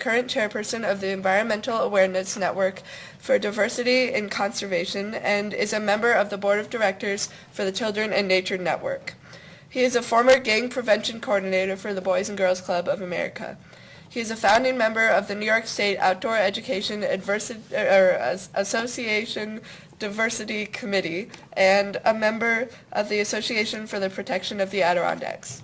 current chairperson of the Environmental Awareness Network for Diversity in Conservation and is a member of the board of directors for the Children and Nature Network. He is a former gang prevention coordinator for the Boys and Girls Club of America. He is a founding member of the New York State Outdoor Education Association Diversity Committee and a member of the Association for the Protection of the Adirondacks.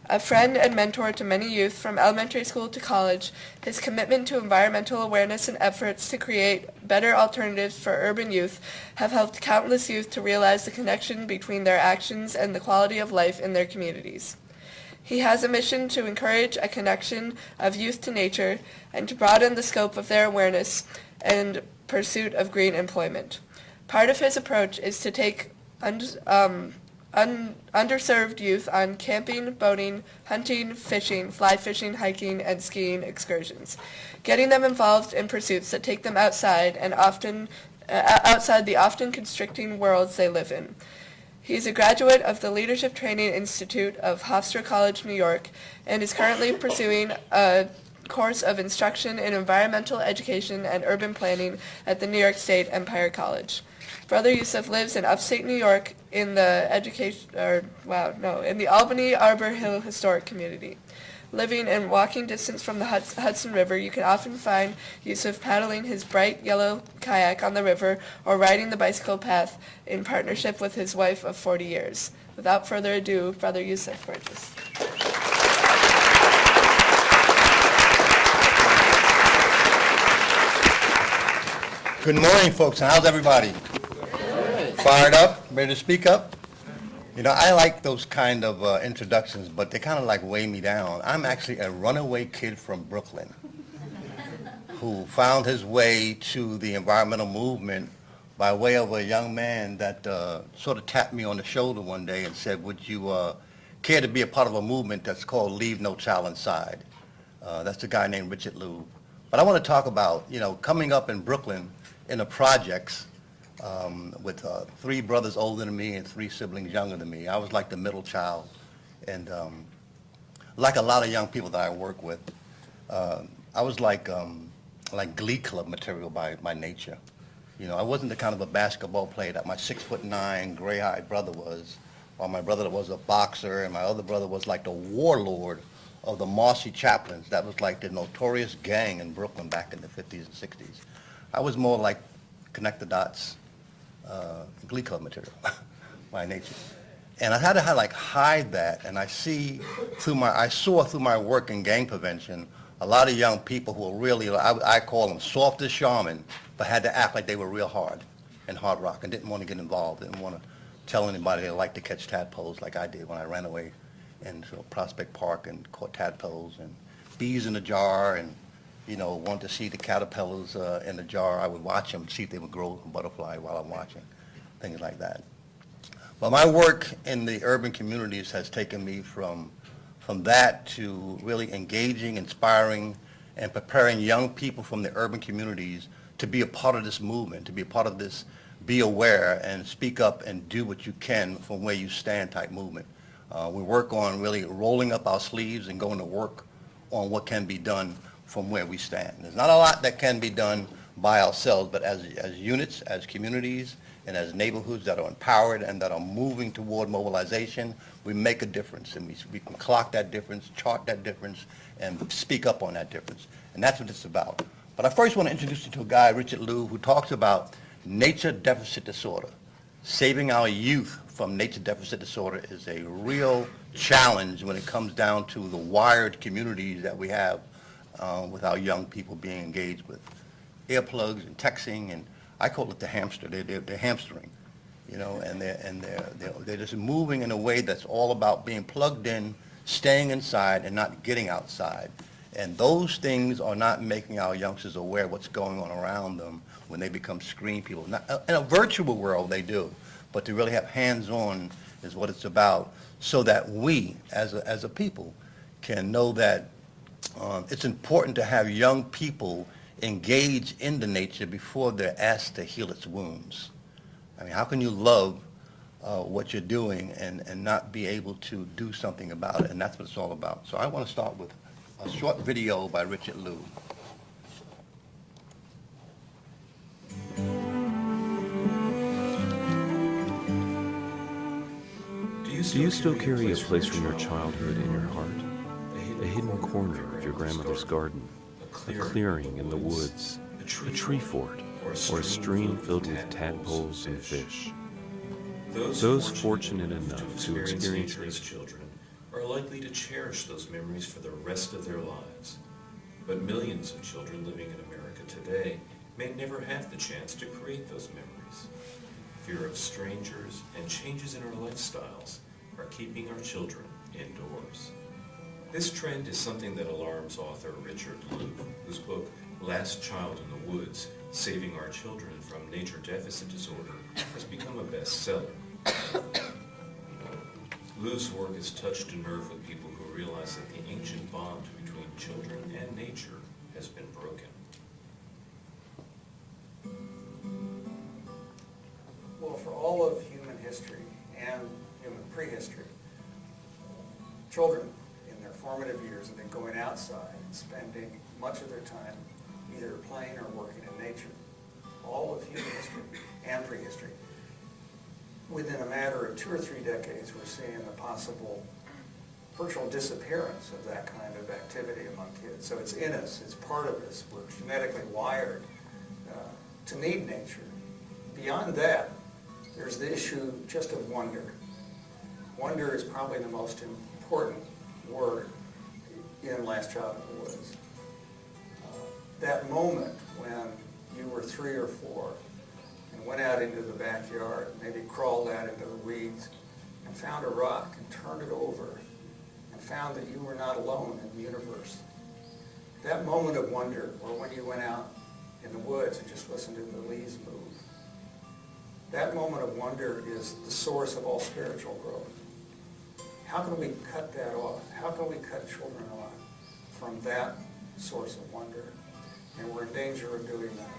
A friend and mentor to many youth from elementary school to college, his commitment to environmental awareness and efforts to create better alternatives for urban youth have helped countless youth to realize the connection between their actions and the quality of life in their communities. He has a mission to encourage a connection of youth to nature and to broaden the scope of their awareness and pursuit of green employment. Part of his approach is to take underserved youth on camping, boating, hunting, fishing, fly fishing, hiking, and skiing excursions, getting them involved in pursuits that take them outside and outside the often constricting worlds they live in. He is a graduate of the Leadership Training Institute of Hofstra College, New York, and is currently pursuing a course of instruction in environmental education and urban planning at the New York State Empire College. Brother Yusuf lives in upstate New York in the in the Albany Arbor Hill Historic Community. Living in walking distance from the Hudson River, you can often find Yusuf paddling his bright yellow kayak on the river or riding the bicycle path in partnership with his wife of 40 years. Without further ado, Brother Yusuf Burgess. Good morning, folks. How's everybody? Fired up? Ready to speak up? You know, I like those kind of introductions, but they kind of like weigh me down. I'm actually a runaway kid from Brooklyn who found his way to the environmental movement by way of a young man that sort of tapped me on the shoulder one day and said, would you care to be a part of a movement that's called Leave No Child Inside? That's a guy named Richard Louvre. But I want to talk about, you know, coming up in Brooklyn in the projects with 3 brothers older than me and 3 siblings younger than me. I was like the middle child. And like a lot of young people that I work with, I was like Glee Club material by nature. You know, I wasn't the kind of a basketball player that my 6'9" gray-eyed brother was, or my brother was a boxer, and my other brother was like the warlord of the Marcy Chaplains. That was like the notorious gang in Brooklyn back in the 50s and 60s. I was more like connect the dots, Glee Club material by nature. And I had to like hide that, and I saw through my work in gang prevention a lot of young people who were really, I call them soft as shaman, but had to act like they were real hard and hard rock and didn't want to get involved, didn't want to tell anybody they liked to catch tadpoles like I did when I ran away in Prospect Park and caught tadpoles and bees in a jar, and you know, wanted to see the caterpillars in the jar. I would watch them, see if they would grow a butterfly while I'm watching, things like that. But my work in the urban communities has taken me from that to really engaging, inspiring, and preparing young people from the urban communities to be a part of this movement, to be a part of this be aware and speak up and do what you can from where you stand type movement. We work on really rolling up our sleeves and going to work on what can be done from where we stand. There's not a lot that can be done by ourselves, but as units, as communities, and as neighborhoods that are empowered and that are moving toward mobilization, we make a difference, and we can clock that difference, chart that difference, and speak up on that difference. And that's what it's about. But I first want to introduce you to a guy, Richard Louvre, who talks about nature deficit disorder. Saving our youth from nature deficit disorder is a real challenge when it comes down to the wired communities that we have with our young people being engaged with earplugs and texting, and I call it the hamster. They're hamstering, you know, and they're just moving in a way that's all about being plugged in, staying inside, and not getting outside. And those things are not making our youngsters aware of what's going on around them when they become screen people. Now, in a virtual world, they do, but to really have hands-on is what it's about, so that we, as a people, can know that it's important to have young people engage in the nature before they're asked to heal its wounds. I mean, how can you love what you're doing and not be able to do something about it? And that's what it's all about. So I want to start with a short video by Richard Louvre. Do you still carry a place from your childhood in your heart? A hidden corner of your grandmother's garden, a clearing in the woods, a tree fort, or a stream filled with tadpoles and fish? Those fortunate enough to experience these children are likely to cherish those memories for the rest of their lives. But millions of children living in America today may never have the chance to create those memories. Fear of strangers and changes in our lifestyles are keeping our children indoors. This trend is something that alarms author Richard Louv, whose book, Last Child in the Woods, Saving Our Children from Nature Deficit Disorder, has become a bestseller. Louv's work has touched a nerve with people who realize that the ancient bond between children and nature has been broken. Well, for all of human history and human prehistory, children in their formative years have been going outside and spending much of their time either playing or working in nature. All of human history and prehistory. Within a matter of 2 or 3 decades, we're seeing the possible virtual disappearance of that kind of activity among kids. So it's in us, it's part of us. We're genetically wired to need nature. Beyond that, there's the issue just of wonder. Wonder is probably the most important word in Last Child in the Woods. That moment when you were 3 or 4 and went out into the backyard, maybe crawled out into the weeds and found a rock and turned it over and found that you were not alone in the universe. That moment of wonder, or when you went out in the woods and just listened to the leaves move, that moment of wonder is the source of all spiritual growth. How can we cut that off? How can we cut children off from that source of wonder? And we're in danger of doing that.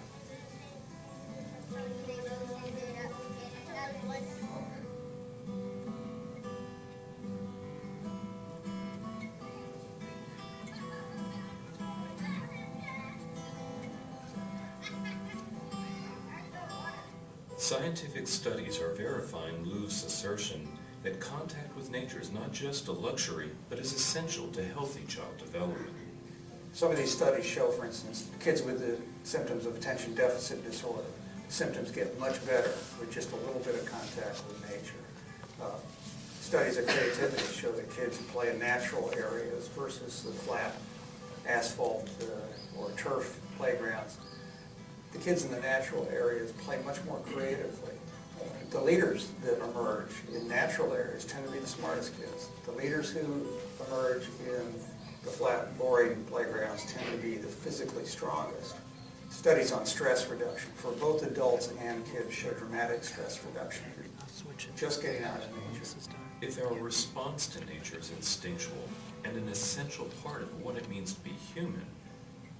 Scientific studies are verifying Louv's assertion that contact with nature is not just a luxury, but is essential to healthy child development. Some of these studies show, for instance, kids with the symptoms of attention deficit disorder, symptoms get much better with just a little bit of contact with nature. Studies of creativity show that kids who play in natural areas versus the flat asphalt or turf playgrounds, the kids in the natural areas play much more creatively. The leaders that emerge in natural areas tend to be the smartest kids. The leaders who emerge in the flat, boring playgrounds tend to be the physically strongest. Studies on stress reduction for both adults and kids show dramatic stress reduction. Just getting out in nature. If our response to nature is instinctual and an essential part of what it means to be human,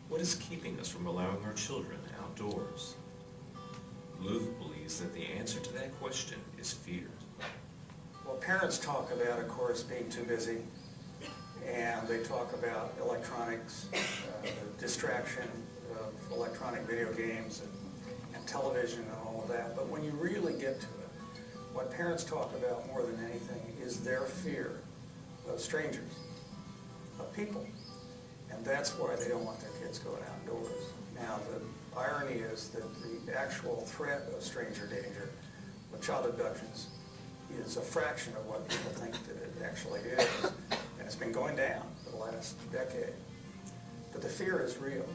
what is keeping us from allowing our children outdoors? Louv believes that the answer to that question is fear. Well, parents talk about, of course, being too busy, and they talk about electronics, the distraction of electronic video games and television and all of that. But when you really get to it, what parents talk about more than anything is their fear of strangers, of people. And that's why they don't want their kids going outdoors. Now, the irony is that the actual threat of stranger danger with child abductions is a fraction of what people think that it actually is. And it's been going down for the last decade. But the fear is real.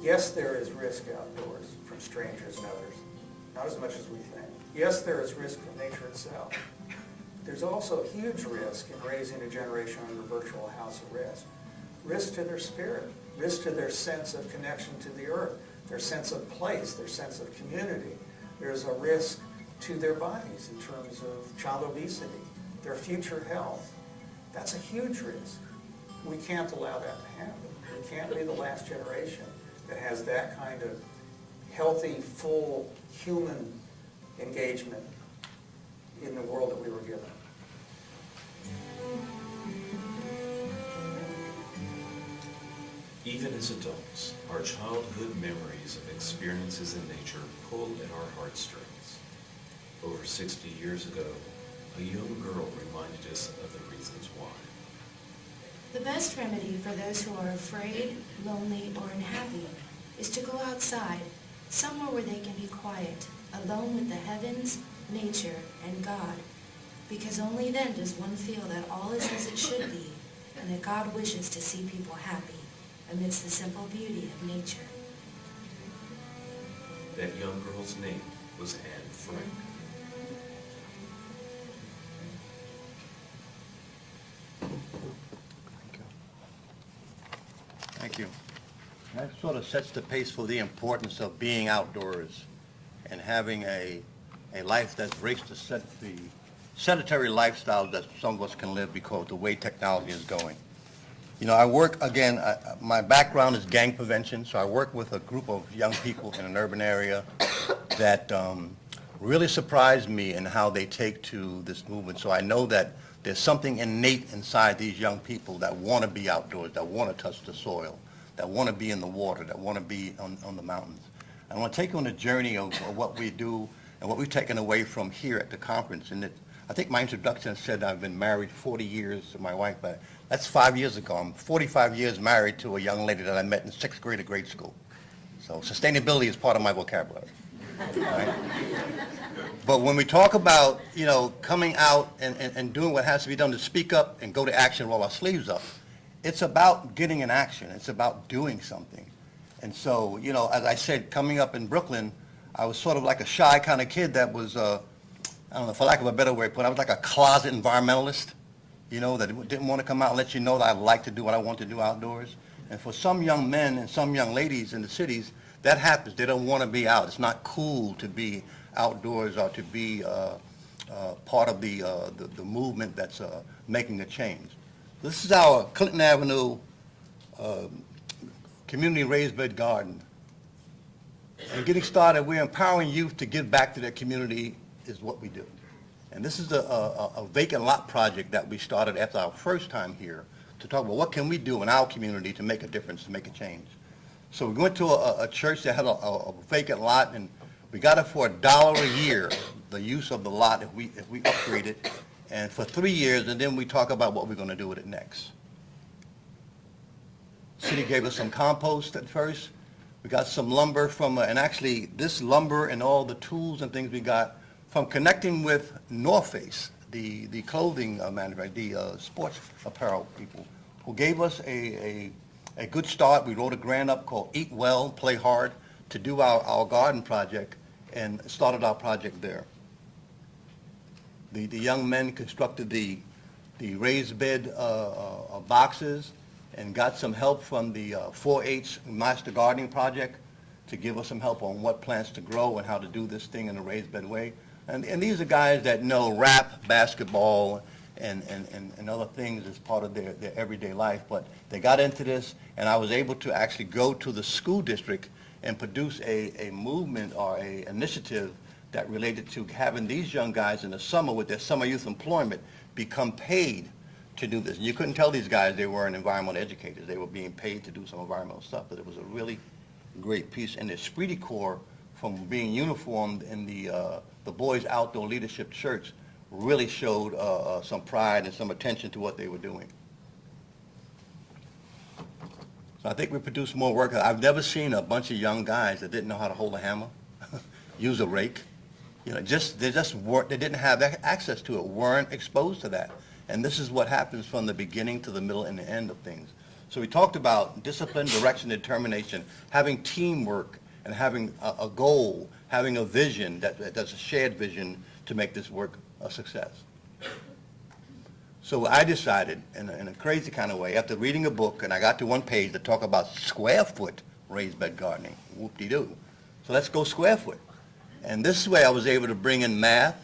Yes, there is risk outdoors from strangers and others. Not as much as we think. Yes, there is risk from nature itself. There's also huge risk in raising a generation under virtual house arrest. Risk to their spirit, risk to their sense of connection to the earth, their sense of place, their sense of community. There's a risk to their bodies in terms of child obesity, their future health. That's a huge risk. We can't allow that to happen. We can't be the last generation that has that kind of healthy, full human engagement in the world that we were given. Even Even as adults, our childhood memories of experiences in nature pull at our heartstrings. Over 60 years ago, a young girl reminded us of the reasons why. The best remedy for those who are afraid, lonely, or unhappy is to go outside, somewhere where they can be quiet, alone with the heavens, nature, and God, because only then does one feel that all is as it should be, and that God wishes to see people happy amidst the simple beauty of nature. That young girl's name was Anne Frank. Thank you. That sort of sets the pace for the importance of being outdoors and having a life that's breaks the sedentary lifestyle that some of us can live because of the way technology is going. You know, I work, again, my background is gang prevention, so I work with a group of young people in an urban area that really surprised me in how they take to this movement. So I know that there's something innate inside these young people that want to be outdoors, that want to touch the soil, that want to be in the water, that want to be on the mountains. I want to take you on a journey of what we do and what we've taken away from here at the conference. And I think my introduction said I've been married 40 years to my wife, but that's 5 years ago. I'm 45 years married to a young lady that I met in 6th grade at grade school. So sustainability is part of my vocabulary. Right? But when we talk about, you know, coming out and doing what has to be done to speak up and go to action, roll our sleeves up, it's about getting in action. It's about doing something. And so, you know, as I said, coming up in Brooklyn, I was sort of like a shy kind of kid that was, I don't know, for lack of a better word, but I was like a closet environmentalist, you know, that didn't want to come out and let you know that I like to do what I want to do outdoors. And for some young men and some young ladies in the cities, that happens. They don't want to be out. It's not cool to be outdoors or to be part of the movement that's making a change. This is our Clinton Avenue community raised bed garden. And getting started, we're empowering youth to give back to their community is what we do. And this is a vacant lot project that we started after our first time here to talk about what can we do in our community to make a difference, to make a change. So we went to a church that had a vacant lot, and we got it for $1 a year, the use of the lot if we upgrade it, and for 3 years, and then we talk about what we're going to do with it next. City gave us some compost at first. We got some lumber from, and actually this lumber and all the tools and things we got from connecting with North Face, the clothing manufacturer, the sports apparel people, who gave us a good start. We wrote a grant up called Eat Well, Play Hard to do our garden project and started our project there. The young men constructed the raised bed boxes and got some help from the 4-H Master Gardening Project to give us some help on what plants to grow and how to do this thing in a raised bed way. And these are guys that know rap, basketball, and other things as part of their everyday life. But they got into this, and I was able to actually go to the school district and produce a movement or a initiative that related to having these young guys in the summer with their summer youth employment become paid to do this. And you couldn't tell these guys they weren't environmental educators. They were being paid to do some environmental stuff, but it was a really great piece. And the Esprit Corps, from being uniformed in the Boys Outdoor Leadership Church, really showed some pride and some attention to what they were doing. So I think we produced more work. I've never seen a bunch of young guys that didn't know how to hold a hammer, use a rake. You know, they didn't have access to it, weren't exposed to that. And this is what happens from the beginning to the middle and the end of things. So we talked about discipline, direction, determination, having teamwork, and having a goal, having a vision that's a shared vision to make this work a success. So I decided, in a crazy kind of way, after reading a book, and I got to one page that talked about square foot raised bed gardening, whoop-de-doo. So let's go square foot. And this way I was able to bring in math,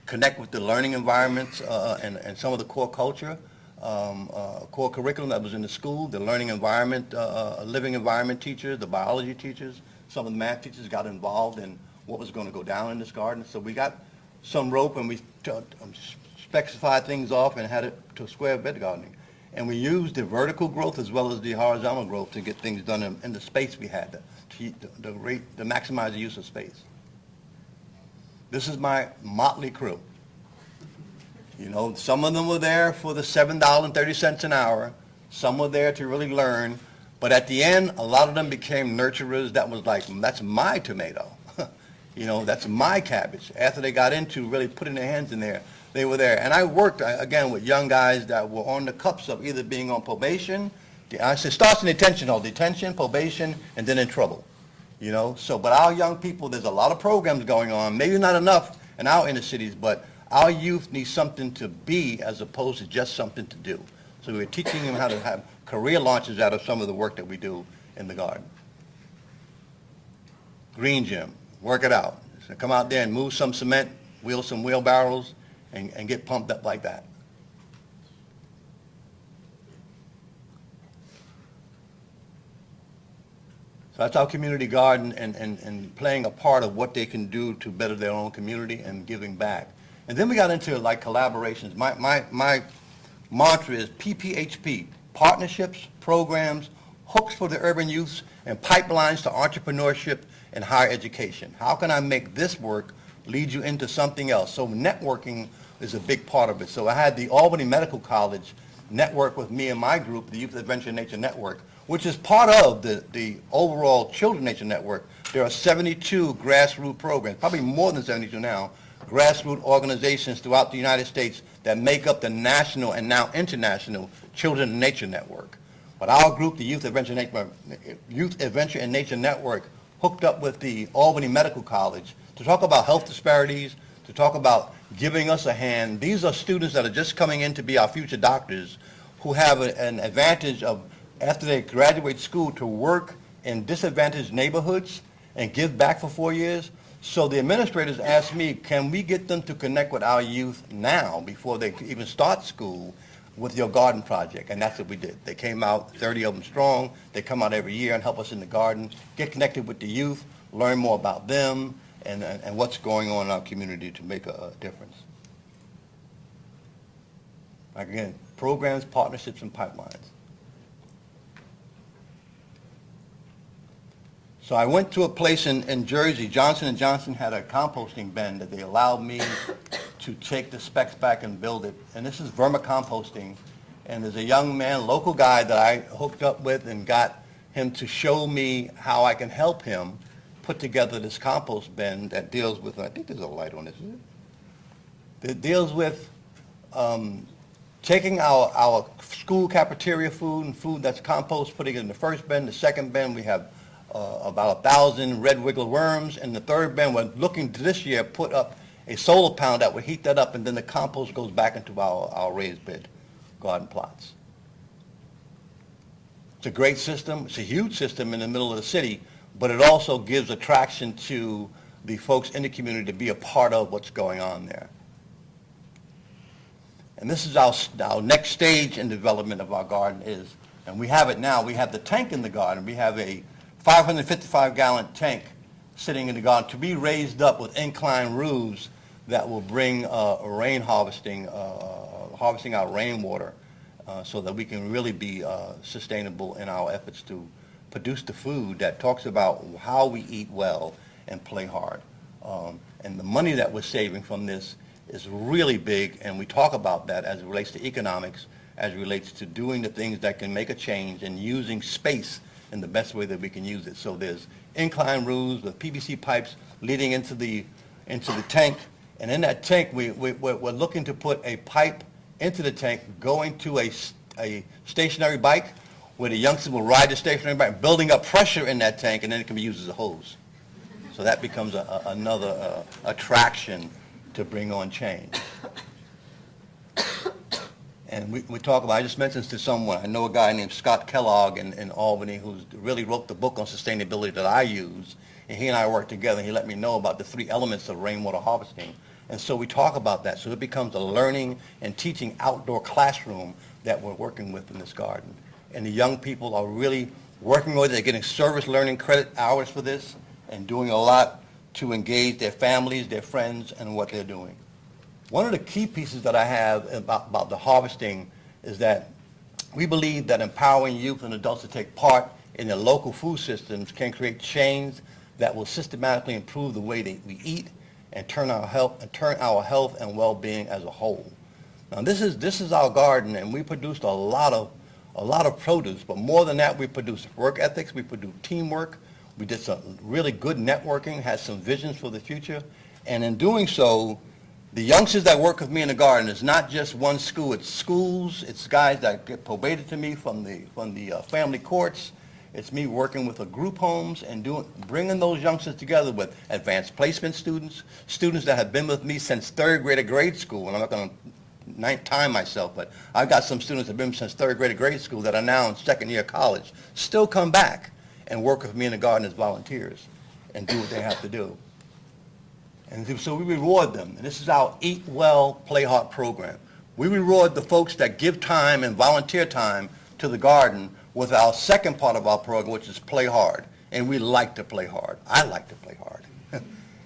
connect with the learning environments and some of the core culture, core curriculum that was in the school, the learning environment, living environment teachers, the biology teachers, some of the math teachers got involved in what was going to go down in this garden. So we got some rope and we specified things off and had it to square bed gardening. And we used the vertical growth as well as the horizontal growth to get things done in the space we had, to maximize the use of space. This is my motley crew. You know, some of them were there for the $7.30 an hour. Some were there to really learn. But at the end, a lot of them became nurturers. That was like, that's my tomato. You know, that's my cabbage. After they got into really putting their hands in there, they were there. And I worked, again, with young guys that were on the cups of either being on probation. I said, starts in detention, probation, and then in trouble. You know, so, but our young people, there's a lot of programs going on. Maybe not enough in our inner cities, but our youth need something to be as opposed to just something to do. So we're teaching them how to have career launches out of some of the work that we do in the garden. Green gym, work it out. So come out there and move some cement, wheel some wheelbarrows, and get pumped up like that. So that's our community garden and playing a part of what they can do to better their own community and giving back. And then we got into like collaborations. My mantra is PPHP, partnerships, programs, hooks for the urban youths, and pipelines to entrepreneurship and higher education. How can I make this work lead you into something else? So networking is a big part of it. So I had the Albany Medical College network with me and my group, the Youth Adventure in Nature Network, which is part of the overall Children Nature Network. There are 72 grassroots programs, probably more than 72 now, grassroots organizations throughout the United States that make up the national and now international Children in Nature Network. But our group, the Youth Adventure in Nature Network, hooked up with the Albany Medical College to talk about health disparities, to talk about giving us a hand. These are students that are just coming in to be our future doctors who have an advantage of, after they graduate school, to work in disadvantaged neighborhoods and give back for 4 years. So the administrators asked me, can we get them to connect with our youth now before they even start school with your garden project? And that's what we did. They came out, 30 of them strong. They come out every year and help us in the garden, get connected with the youth, learn more about them and what's going on in our community to make a difference. Again, programs, partnerships, and pipelines. So I went to a place in Jersey. Johnson & Johnson had a composting bin that they allowed me to take the specs back and build it. And this is vermicomposting. And there's a young man, local guy, that I hooked up with and got him to show me how I can help him put together this compost bin that deals with, I think there's a light on this, isn't it? That deals with taking our school cafeteria food and food that's compost, putting it in the first bin. The second bin, we have about 1,000 red wiggle worms. And the third bin, we're looking to this year put up a solar panel that would heat that up, and then the compost goes back into our raised bed garden plots. It's a great system. It's a huge system in the middle of the city, but it also gives attraction to the folks in the community to be a part of what's going on there. And this is our next stage in development of our garden is, and we have it now, we have the tank in the garden. We have a 555-gallon tank sitting in the garden to be raised up with inclined roofs that will bring rain harvesting, harvesting our rainwater so that we can really be sustainable in our efforts to produce the food that talks about how we eat well and play hard. And the money that we're saving from this is really big, and we talk about that as it relates to economics, as it relates to doing the things that can make a change and using space in the best way that we can use it. So there's incline roofs with PVC pipes leading into the tank, and in that tank we're looking to put a pipe into the tank going to a stationary bike where the youngsters will ride the stationary bike, building up pressure in that tank, and then it can be used as a hose. So that becomes another attraction to bring on change. And we talk about, I just mentioned this to someone, I know a guy named Scott Kellogg in Albany who really wrote the book on sustainability that I use, and he and I worked together, and he let me know about the 3 elements of rainwater harvesting. And so we talk about that. So it becomes a learning and teaching outdoor classroom that we're working with in this garden. And the young people are really working with it. They're getting service learning credit hours for this and doing a lot to engage their families, their friends, and what they're doing. One of the key pieces that I have about the harvesting is that We believe that empowering youth and adults to take part in their local food systems can create change that will systematically improve the way that we eat and turn our health and well-being as a whole. Now this is our garden, and we produced a lot of produce, but more than that, we produced work ethics, we produced teamwork, we did some really good networking, had some visions for the future, and in doing so, the youngsters that work with me in the garden is not just one school, it's schools, it's guys that get probated to me from the family courts. It's me working with a group homes and bringing those youngsters together with advanced placement students, students that have been with me since third grade of grade school, and I'm not going to time myself, but I've got some students that have been since third grade of grade school that are now in second year of college, still come back and work with me in the garden as volunteers and do what they have to do. And so we reward them. And this is our Eat Well, Play Hard program. We reward the folks that give time and volunteer time to the garden with our second part of our program, which is Play Hard. And we like to play hard. I like to play hard.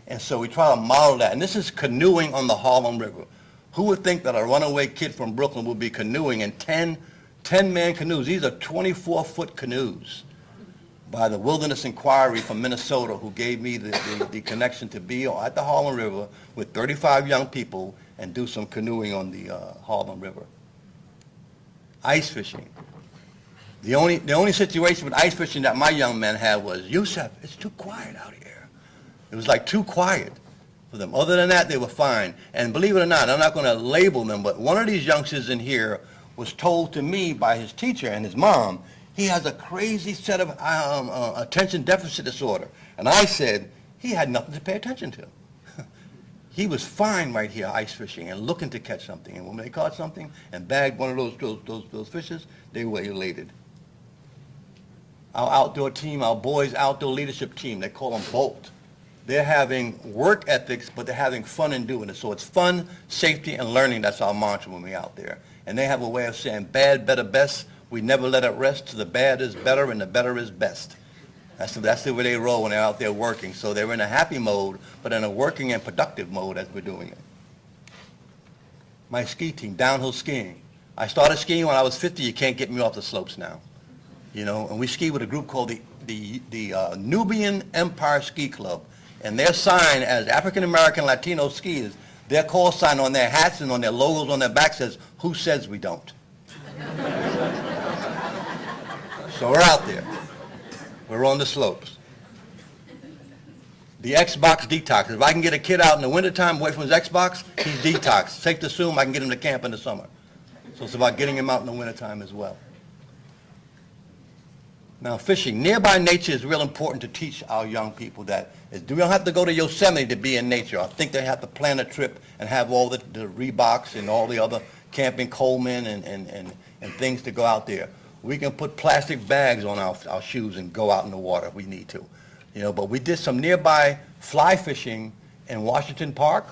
And so we try to model that. And this is canoeing on the Harlem River. Who would think that a runaway kid from Brooklyn would be canoeing in 10-man canoes? These are 24-foot canoes by the Wilderness Inquiry from Minnesota, who gave me the connection to be at the Harlem River with 35 young people and do some canoeing on the Harlem River. Ice fishing. The only situation with ice fishing that my young men had was, Yusuf, it's too quiet out here. It was like too quiet for them. Other than that, they were fine. And believe it or not, I'm not going to label them, but one of these youngsters in here was told to me by his teacher and his mom, he has a crazy set of attention deficit disorder. And I said, he had nothing to pay attention to. He was fine right here ice fishing and looking to catch something. And when they caught something and bagged one of those fishes, they were elated. Our outdoor team, our boys' outdoor leadership team, they call them BOLT. They're having work ethics, but they're having fun in doing it. So it's fun, safety, and learning. That's our mantra when we're out there. And they have a way of saying bad, better, best. We never let it rest till the bad is better and the better is best. That's the way they roll when they're out there working. So they're in a happy mode, but in a working and productive mode as we're doing it. My ski team, downhill skiing. I started skiing when I was 50. You can't get me off the slopes now. You know, and we ski with a group called the Nubian Empire Ski Club. And their sign as African-American Latino skiers, their call sign on their hats and on their logos on their back says, "Who says we don't?" So we're out there. We're on the slopes. The Xbox detox. If I can get a kid out in the wintertime away from his Xbox, he's detoxed. Safe to assume I can get him to camp in the summer. So it's about getting him out in the wintertime as well. Now, fishing. Nearby nature is real important to teach our young people that we don't have to go to Yosemite to be in nature. I think they have to plan a trip and have all the Reeboks and all the other camping Coleman and things to go out there. We can put plastic bags on our shoes and go out in the water if we need to. You know, but we did some nearby fly fishing in Washington Park,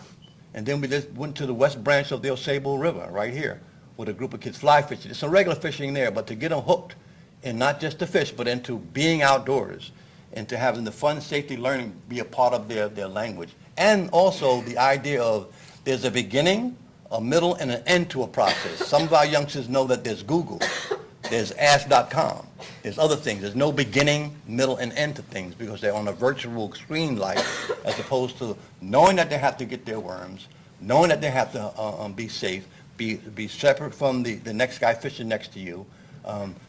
and then we just went to the west branch of the Osable River right here with a group of kids fly fishing. There's some regular fishing there, but to get them hooked in not just the fish, but into being outdoors and to having the fun, safety, learning be a part of their language. And also the idea of there's a beginning, a middle, and an end to a process. Some of our youngsters know that there's Google. There's ask.com. There's other things. There's no beginning, middle, and end to things because they're on a virtual screen life as opposed to knowing that they have to get their worms, knowing that they have to be safe, be separate from the next guy fishing next to you.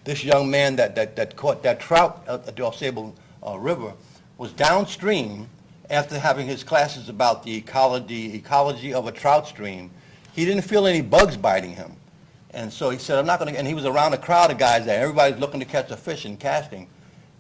This young man that caught that trout at the Osable River was downstream after having his classes about the ecology of a trout stream. He didn't feel any bugs biting him. And so he said, I'm not going to, and he was around a crowd of guys there. Everybody's looking to catch a fish and casting.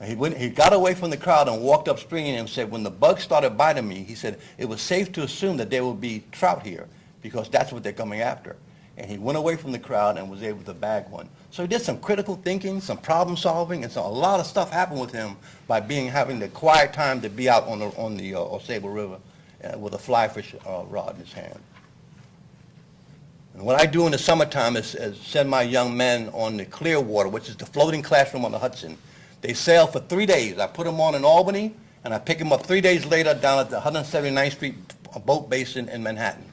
And he got away from the crowd and walked upstream and said, when the bugs started biting me, he said, it was safe to assume that there would be trout here because that's what they're coming after. And he went away from the crowd and was able to bag one. So he did some critical thinking, some problem solving, and so a lot of stuff happened with him by having the quiet time to be out on the Osable River with a fly fish rod in his hand. And what I do in the summertime is send my young men on the Clearwater, which is the floating classroom on the Hudson. They sail for 3 days. I put them on in Albany, and I pick them up 3 days later down at the 179th Street boat basin in Manhattan.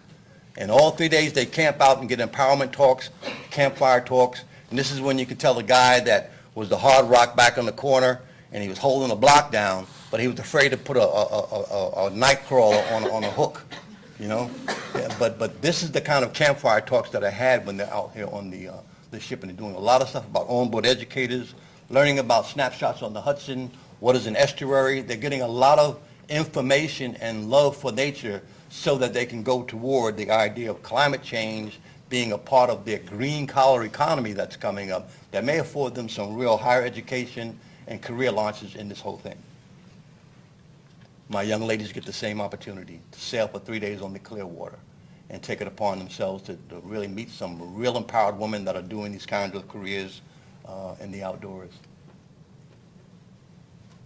And all 3 days they camp out and get empowerment talks, campfire talks. And this is when you could tell the guy that was the hard rock back on the corner, and he was holding a block down, but he was afraid to put a night crawler on a hook, you know? Yeah, but this is the kind of campfire talks that I had when they're out here on the ship, and they're doing a lot of stuff about onboard educators, learning about snapshots on the Hudson, what is an estuary. They're getting a lot of information and love for nature so that they can go toward the idea of climate change being a part of their green collar economy that's coming up that may afford them some real higher education and career launches in this whole thing. My young ladies get the same opportunity to sail for 3 days on the clear water and take it upon themselves to really meet some real empowered women that are doing these kinds of careers in the outdoors.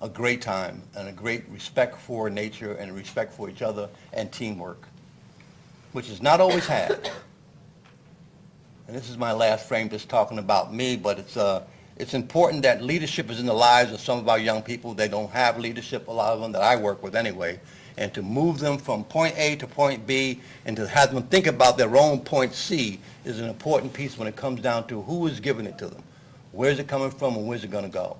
A great time and a great respect for nature and respect for each other and teamwork, which is not always had. And this is my last frame just talking about me, but it's important that leadership is in the lives of some of our young people. They don't have leadership, a lot of them that I work with anyway, and to move them from point A to point B and to have them think about their own point C is an important piece when it comes down to who is giving it to them. Where's it coming from and where's it going to go?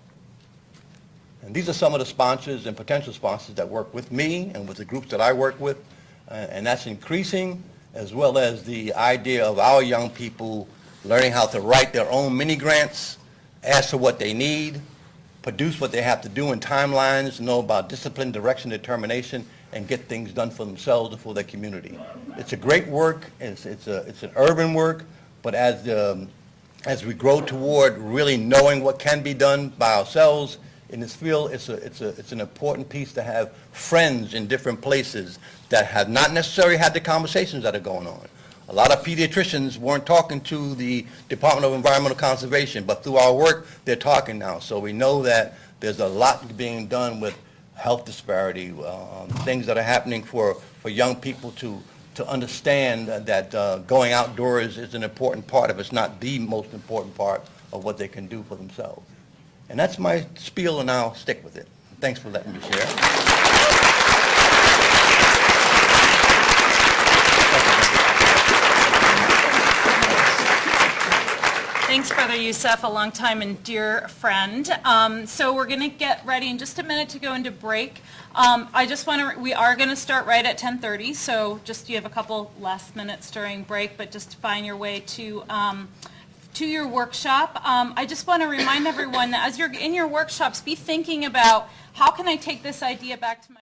And these are some of the sponsors and potential sponsors that work with me and with the groups that I work with, and that's increasing, as well as the idea of our young people learning how to write their own mini grants, ask for what they need, produce what they have to do in timelines, know about discipline, direction, determination, and get things done for themselves and for their community. It's a great work. It's an urban work, but as we grow toward really knowing what can be done by ourselves in this field, it's an important piece to have friends in different places that have not necessarily had the conversations that are going on. A lot of pediatricians weren't talking to the Department of Environmental Conservation, but through our work, they're talking now. So we know that there's a lot being done with health disparity, things that are happening for young people to understand that going outdoors is an important part, if it's not the most important part of what they can do for themselves. And that's my spiel, and I'll stick with it. Thanks for letting me share. Thanks, Brother Yusuf, a long time and dear friend. So we're going to get ready in just a minute to go into break. We are going to start right at 10:30, so just you have a couple last minutes during break, but just find your way to your workshop. I just want to remind everyone that as you're in your workshops, be thinking about how can I take this idea back to my